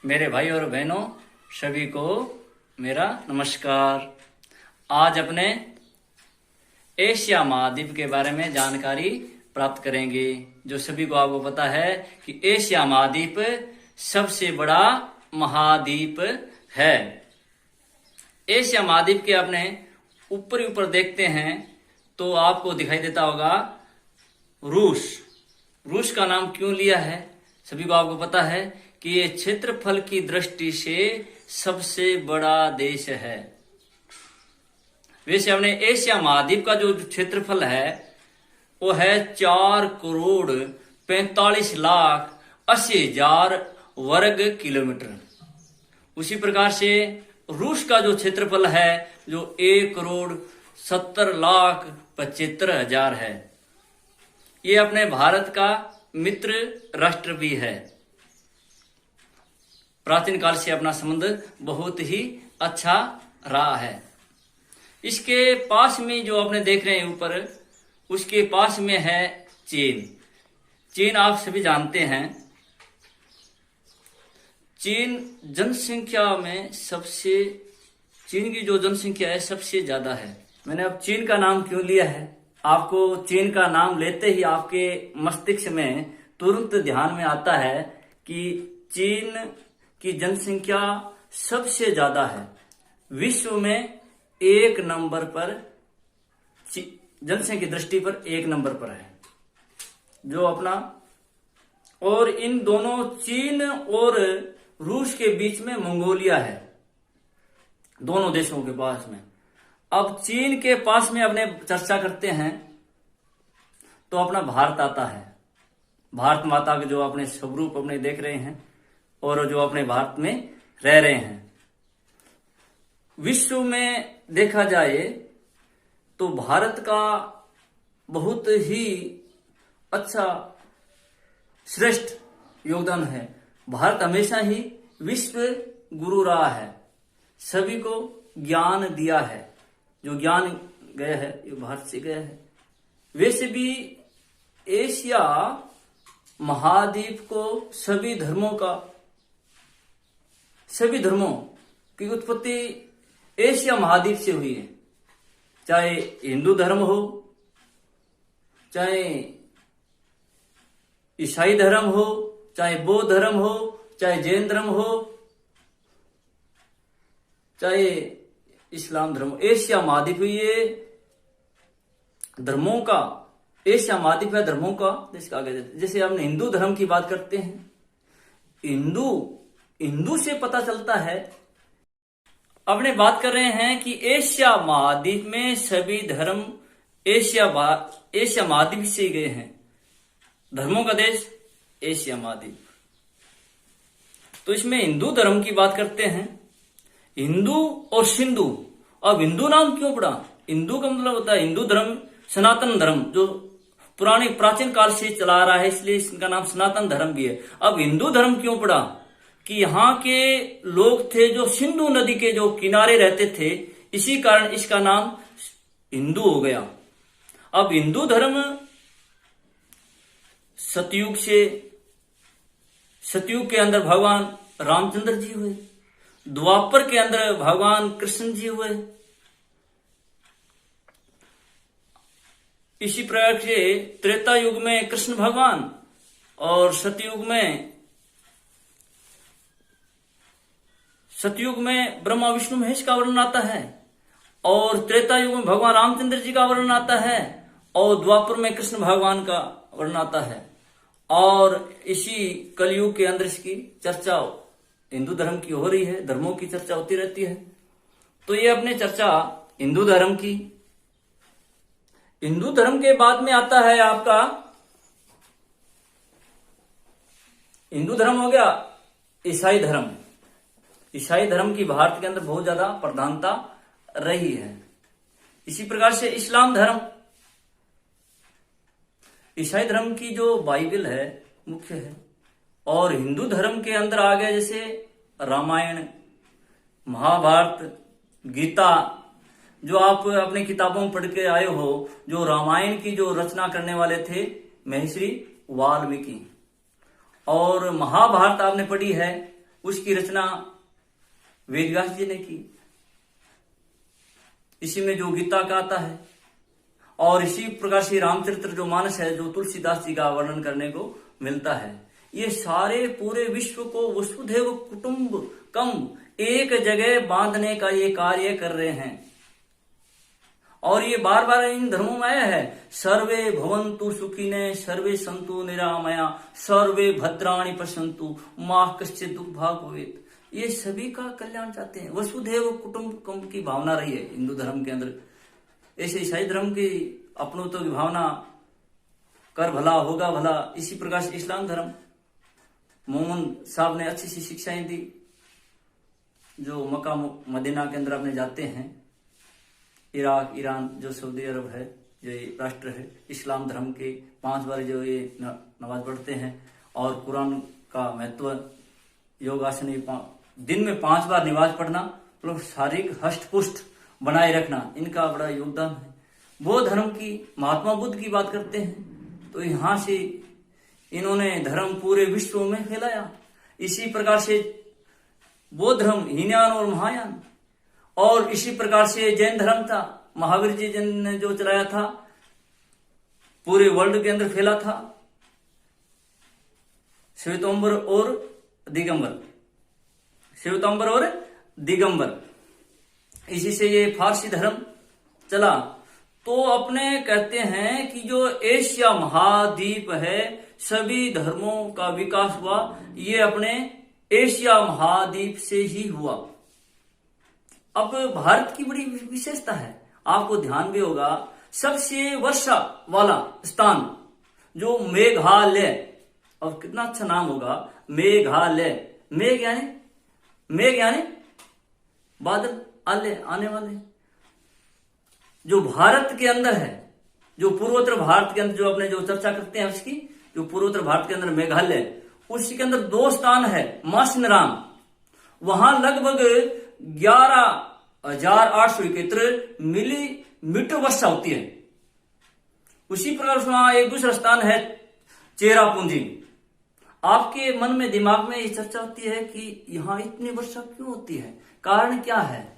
मेरे भाई और बहनों सभी को मेरा नमस्कार। आज अपने एशिया महाद्वीप के बारे में जानकारी प्राप्त करेंगे। जो सभी को आपको पता है कि एशिया महाद्वीप सबसे बड़ा महाद्वीप है। एशिया महाद्वीप के अपने ऊपर देखते हैं तो आपको दिखाई देता होगा रूस का नाम क्यों लिया है? सभी को आपको पता है कि ये क्षेत्रफल की दृष्टि से सबसे बड़ा देश है। वैसे अपने एशिया महाद्वीप का जो क्षेत्रफल है वो है 4,45,80,00,000 वर्ग किलोमीटर। उसी प्रकार से रूस का जो क्षेत्रफल है जो 1,70,75,000 है। ये अपने भारत का मित्र राष्ट्र भी है। प्राचीन काल से अपना संबंध बहुत ही अच्छा रहा है। इसके पास में जो आपने देख रहे हैं ऊपर, उसके पास में है चीन आप सभी जानते हैं। चीन की जो जनसंख्या है सबसे ज्यादा है। मैंने अब चीन का नाम क्यों लिया है? आपको चीन का नाम लेते ही आपके मस्तिष्क में तुरंत ध्यान में आता है कि चीन की जनसंख्या सबसे ज्यादा है। विश्व में एक नंबर पर, जनसंख्या की दृष्टि पर एक नंबर पर है जो अपना। और इन दोनों चीन और रूस के बीच में मंगोलिया है, दोनों देशों के पास में। अब चीन के पास में अपने चर्चा करते हैं तो अपना भारत आता है। भारत माता के जो अपने स्वरूप अपने देख रहे हैं और जो अपने भारत में रह रहे हैं। विश्व में देखा जाए तो भारत का बहुत ही अच्छा श्रेष्ठ योगदान है। भारत हमेशा ही विश्व गुरु रहा है, सभी को ज्ञान दिया है। जो ज्ञान गया है ये भारत से गया है। वैसे भी एशिया महाद्वीप को सभी धर्मों की उत्पत्ति एशिया महाद्वीप से हुई है। चाहे हिंदू धर्म हो, चाहे ईसाई धर्म हो, चाहे बौद्ध धर्म हो, चाहे जैन धर्म हो, चाहे इस्लाम धर्म। एशिया महाद्वीप ये धर्मों का, एशिया महाद्वीप है धर्मों का देश कहा गया। जैसे हमने हिंदू धर्म की बात करते हैं, हिंदू से पता चलता है। अपने बात कर रहे हैं कि एशिया महाद्वीप में सभी धर्म एशिया महाद्वीप से ही गए हैं। धर्मों का देश एशिया महाद्वीप। तो इसमें हिंदू धर्म की बात करते हैं, हिंदू और सिंधु। अब हिंदू नाम क्यों पड़ा? हिंदू का मतलब होता है हिंदू धर्म, सनातन धर्म जो पुराने प्राचीन काल से चला रहा है, इसलिए इसका नाम सनातन धर्म भी है। अब हिंदू धर्म क्यों पड़ा? कि यहाँ के लोग थे जो सिंधु नदी के जो किनारे रहते थे, इसी कारण इसका नाम हिंदू हो गया। अब हिंदू धर्म सतयुग के अंदर भगवान रामचंद्र जी हुए, द्वापर के अंदर भगवान कृष्ण जी हुए। इसी प्रकार से त्रेता युग में कृष्ण भगवान और सतयुग में ब्रह्मा विष्णु महेश का वर्णन आता है, और त्रेता युग में भगवान रामचंद्र जी का वर्णन आता है, और द्वापर में कृष्ण भगवान का वर्णन आता है। और इसी कलयुग के अंदर इसकी चर्चा हिंदू धर्म की हो रही है। धर्मों की चर्चा होती रहती है। तो ये अपने चर्चा हिंदू धर्म की। हिंदू धर्म के बाद में आता है आपका, हिंदू धर्म हो गया ईसाई धर्म। ईसाई धर्म की भारत के अंदर बहुत ज्यादा प्रधानता रही है। इसी प्रकार से इस्लाम धर्म, ईसाई धर्म की जो बाइबल है मुख्य है। और हिंदू धर्म के अंदर आ गया जैसे रामायण, महाभारत, गीता, जो आप अपनी किताबों में पढ़ के आए हो। जो रामायण की जो रचना करने वाले थे महर्षि वाल्मीकि, और महाभारत आपने पढ़ी है, उसकी रचना वेद व्यास जी ने की। इसी में जो गीता का आता है, और इसी प्रकार से रामचरित्र जो मानस है, जो तुलसीदास जी का वर्णन करने को मिलता है। ये सारे पूरे विश्व को वसुधैव कुटुंबकम एक जगह बांधने का ये कार्य कर रहे हैं। और ये बार बार इन धर्मों में आया है, सर्वे भवन्तु सुखिने सर्वे सन्तु निरामया सर्वे भद्राणि पश्यन्तु मा कश्चित् दुर्भाग् भवेत्। ये सभी का कल्याण चाहते हैं। वसुधैव कुटुंबकम की भावना रही है हिंदू धर्म के अंदर। ऐसे ईसाई धर्म की अपनत्व की भावना, कर भला होगा भला। इसी प्रकार से इस्लाम धर्म, मोहम्मद साहब ने अच्छी सी शिक्षाएं दी। जो मक्का मदीना के अंदर अपने जाते हैं, इराक, ईरान, जो सऊदी अरब है, जो ये राष्ट्र है, इस्लाम धर्म के 5 बार जो ये नमाज पढ़ते हैं। और कुरान का महत्व, योगासन, दिन में 5 बार नमाज पढ़ना, मतलब शारीरिक हष्ट पुष्ट बनाए रखना, इनका बड़ा योगदान है। वो धर्म की महात्मा बुद्ध की बात करते हैं, तो यहाँ से इन्होंने धर्म पूरे विश्व में फैलाया। इसी प्रकार से बौद्ध धर्म, हीनयान और महायान, और इसी प्रकार से जैन धर्म था, महावीर जी जैन ने जो चलाया था, पूरे वर्ल्ड के अंदर फैला था। श्वेतांबर और दिगंबर, श्वेतांबर और दिगंबर, इसी से ये फारसी धर्म चला। तो अपने कहते हैं कि जो एशिया महाद्वीप है, सभी धर्मों का विकास हुआ, ये अपने एशिया महाद्वीप से ही हुआ। अब भारत की बड़ी विशेषता है, आपको ध्यान भी होगा, सबसे वर्षा वाला स्थान जो मेघालय, और कितना अच्छा नाम होगा, मेघालय। मेघ यानी बादल, आने वाले। जो भारत के अंदर है, जो पूर्वोत्तर भारत के अंदर, जो अपने जो चर्चा करते हैं उसकी, जो पूर्वोत्तर भारत के अंदर मेघालय, उसी के अंदर 2 स्थान है, मासिनराम, वहां लगभग 11,871 मिलीमीटर वर्षा होती है। उसी प्रकार वहां एक दूसरा स्थान है चेरापूंजी। आपके मन में, दिमाग में ये चर्चा होती है कि यहां इतनी वर्षा क्यों होती है, कारण क्या है?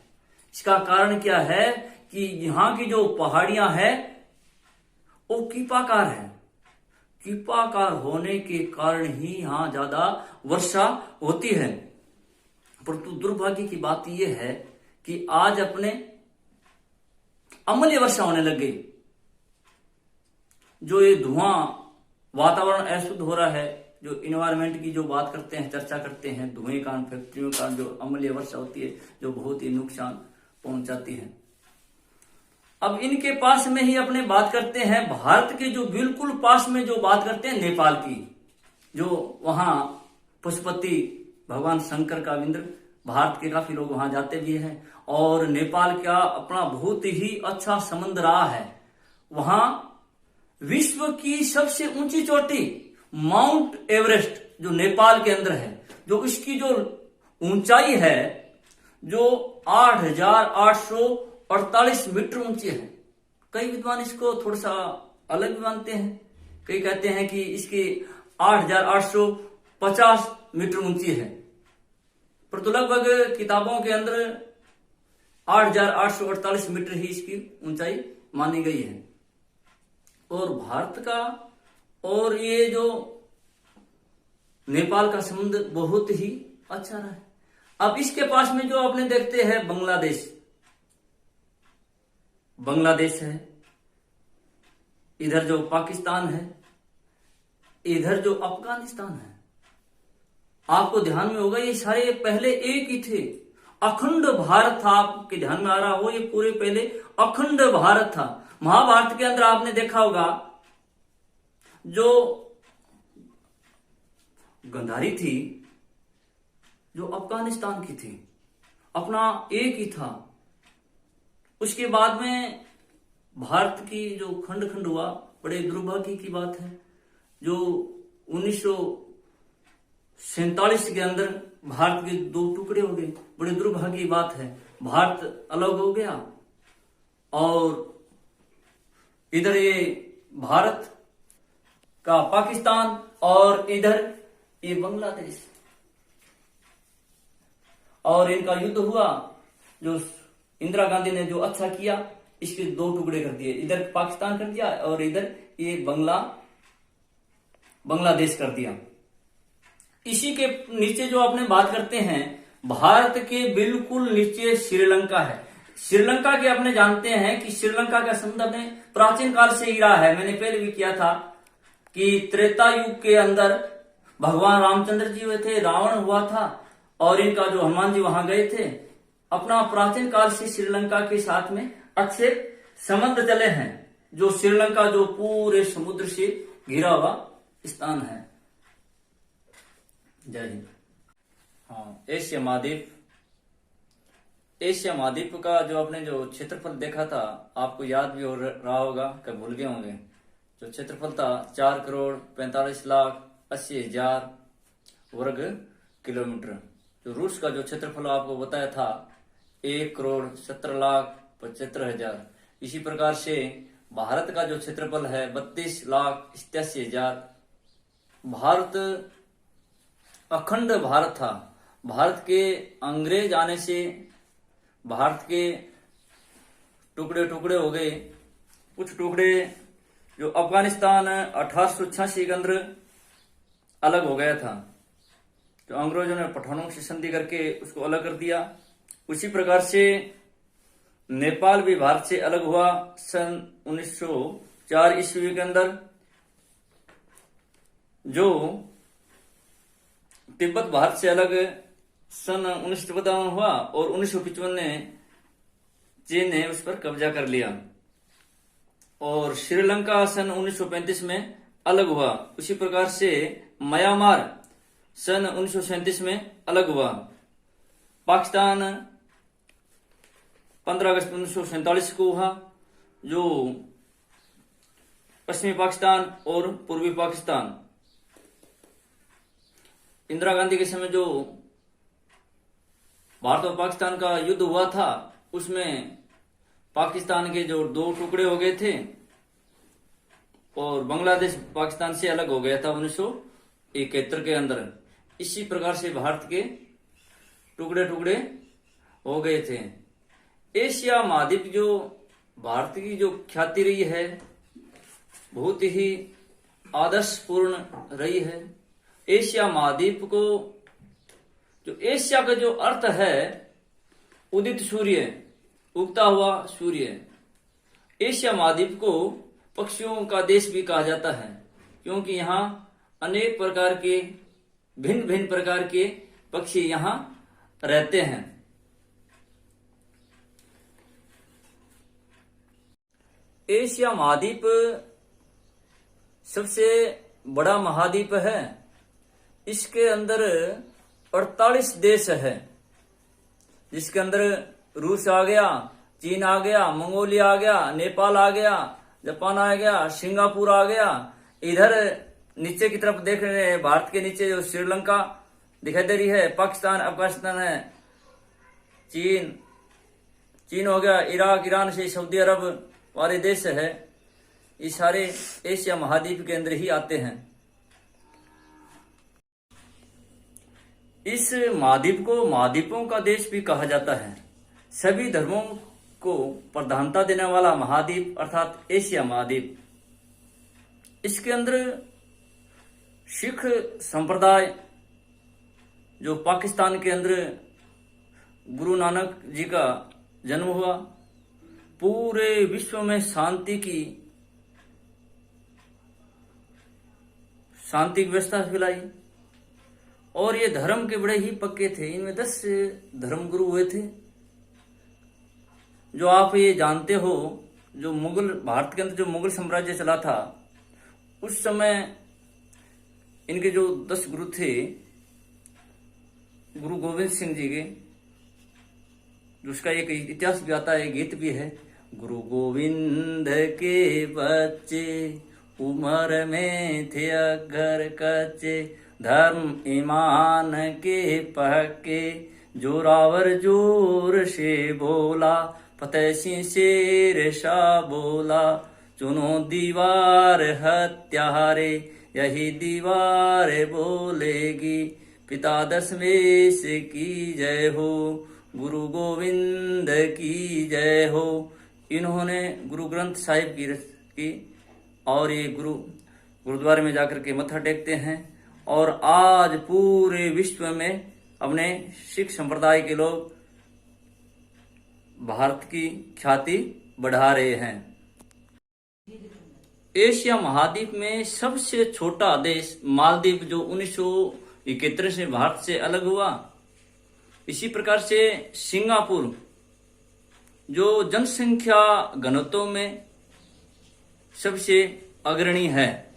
इसका कारण क्या है कि यहां की जो पहाड़ियां हैं वो कीपाकार है। कीपाकार होने के कारण ही यहां ज्यादा वर्षा होती है। परंतु दुर्भाग्य की बात यह है कि आज अपने अम्लीय वर्षा होने लग गई। जो ये धुआं, वातावरण अशुद्ध हो रहा है, जो इन्वायरमेंट की जो बात करते हैं, चर्चा करते हैं, धुएं का, फैक्ट्रियों का, जो अम्लीय वर्षा होती है, जो बहुत ही नुकसान पहुंचाती है। अब इनके पास में ही अपने बात करते हैं, भारत के जो बिल्कुल पास में जो बात करते हैं नेपाल की, जो वहां पशुपति भगवान शंकर का मंदिर, भारत के काफी लोग वहां जाते भी हैं। और नेपाल का अपना बहुत ही अच्छा संबंध रहा है। वहां विश्व की सबसे ऊंची चोटी माउंट एवरेस्ट जो नेपाल के अंदर है, जो इसकी जो ऊंचाई है जो 8,848 मीटर ऊंची है। कई विद्वान इसको थोड़ा सा अलग भी मानते हैं। कई कहते हैं कि इसकी 8,850 मीटर ऊंची है, पर तो लगभग किताबों के अंदर 8,848 मीटर ही इसकी ऊंचाई मानी गई है। और भारत का और ये जो नेपाल का संबंध बहुत ही अच्छा रहा है। अब इसके पास में जो आपने देखते हैं बांग्लादेश है, इधर जो पाकिस्तान है, इधर जो अफगानिस्तान है। आपको ध्यान में होगा ये सारे पहले एक ही थे, अखंड भारत था। आपके ध्यान में आ रहा हो, ये पूरे पहले अखंड भारत था। महाभारत के अंदर आपने देखा होगा जो गंधारी थी, जो अफगानिस्तान की थी, अपना एक ही था। उसके बाद में भारत की जो खंड खंड हुआ, बड़े दुर्भाग्य की बात है। जो 1947 के अंदर भारत के 2 टुकड़े हो गए, बड़े दुर्भाग्य की बात है। भारत अलग हो गया और इधर ये भारत का पाकिस्तान और इधर ये बांग्लादेश। और इनका युद्ध हुआ। जो इंदिरा गांधी ने जो अच्छा किया, इसके दो टुकड़े कर दिए, इधर पाकिस्तान कर दिया और इधर ये बांग्लादेश कर दिया। इसी के नीचे जो अपने बात करते हैं, भारत के बिल्कुल नीचे श्रीलंका है। श्रीलंका के अपने जानते हैं कि श्रीलंका का संबंध अपने प्राचीन काल से ही रहा है। मैंने पहले भी किया था कि त्रेता युग के अंदर भगवान रामचंद्र जी हुए थे, रावण हुआ था और इनका जो हनुमान जी वहां गए थे। अपना प्राचीन काल से श्रीलंका के साथ में अच्छे संबंध चले हैं। जो श्रीलंका जो पूरे समुद्र से घिरा हुआ स्थान है। जय हिंद। हाँ, एशिया महाद्वीप। एशिया महाद्वीप का जो आपने जो क्षेत्रफल देखा था, आपको याद भी हो रहा होगा, कभी भूल गए होंगे। जो क्षेत्रफल था 4,45,80,000 वर्ग किलोमीटर। जो रूस का जो क्षेत्रफल आपको बताया था 1,17,75,000। इसी प्रकार से भारत का जो क्षेत्रफल है 32,87,000। भारत अखंड भारत था। भारत के अंग्रेज आने से भारत के टुकड़े टुकड़े हो गए। कुछ टुकड़े जो अफगानिस्तान 1886 के अंदर अलग हो गया था। तो अंग्रेजों ने पठानों से संधि करके उसको अलग कर दिया। उसी प्रकार से नेपाल भी भारत से अलग हुआ सन 1904 ईस्वी के अंदर। जो तिब्बत भारत से अलग सन 1952 हुआ और 1955 में चीन ने उस पर कब्जा कर लिया। और श्रीलंका सन 1935 में अलग हुआ। उसी प्रकार से म्यांमार सन 1937 में अलग हुआ। पाकिस्तान 15 अगस्त 1947 को हुआ। जो पश्चिमी पाकिस्तान और पूर्वी पाकिस्तान, इंदिरा गांधी के समय जो भारत और पाकिस्तान का युद्ध हुआ था, उसमें पाकिस्तान के जो दो टुकड़े हो गए थे और बांग्लादेश पाकिस्तान से अलग हो गया था 1971 के अंदर। इसी प्रकार से भारत के टुकड़े टुकड़े हो गए थे। एशिया महाद्वीप जो भारत की जो ख्याति रही है, बहुत ही आदर्शपूर्ण रही है। एशिया महाद्वीप को जो एशिया का जो अर्थ है उदित सूर्य, उगता हुआ सूर्य। एशिया महाद्वीप को पक्षियों का देश भी कहा जाता है, क्योंकि यहाँ अनेक प्रकार के भिन्न भिन्न प्रकार के पक्षी यहाँ रहते हैं। एशिया महाद्वीप सबसे बड़ा महाद्वीप है। इसके अंदर 48 देश है, जिसके अंदर रूस आ गया, चीन आ गया, मंगोलिया आ गया, नेपाल आ गया, जापान आ गया, सिंगापुर आ गया। इधर नीचे की तरफ देख रहे हैं, भारत के नीचे जो श्रीलंका दिखाई दे रही है, पाकिस्तान, अफगानिस्तान है, चीन हो गया, इराक, ईरान से सऊदी अरब वाले देश है। ये सारे एशिया महाद्वीप के अंदर ही आते हैं। इस महाद्वीप को महाद्वीपों का देश भी कहा जाता है। सभी धर्मों को प्रधानता देने वाला महाद्वीप अर्थात एशिया महाद्वीप। इसके अंदर सिख संप्रदाय जो पाकिस्तान के अंदर गुरु नानक जी का जन्म हुआ, पूरे विश्व में शांति की व्यवस्था फैलाई। और ये धर्म के बड़े ही पक्के थे। इनमें 10 धर्मगुरु हुए थे। जो आप ये जानते हो, जो मुगल भारत के अंदर जो मुगल साम्राज्य चला था, उस समय इनके जो 10 गुरु थे, गुरु गोविंद सिंह जी के, जिसका एक इतिहास भी आता है, गीत भी है। गुरु गोविंद के बच्चे उम्र में थे अगर कच्चे, धर्म ईमान के पक्के, जोरावर जोर से बोला, फतेह सिंह शेर शाह बोला, चुनो दीवार हत्यारे, यही दीवार बोलेगी, पिता दशमेश की जय हो, गुरु गोविंद की जय हो। इन्होंने गुरु ग्रंथ साहिब की और ये गुरुद्वारे में जाकर के मत्था टेकते हैं और आज पूरे विश्व में अपने सिख संप्रदाय के लोग भारत की ख्याति बढ़ा रहे हैं। एशिया महाद्वीप में सबसे छोटा देश मालदीव जो 1971 से भारत से अलग हुआ, इसी प्रकार से सिंगापुर जो जनसंख्या घनत्व में सबसे अग्रणी है।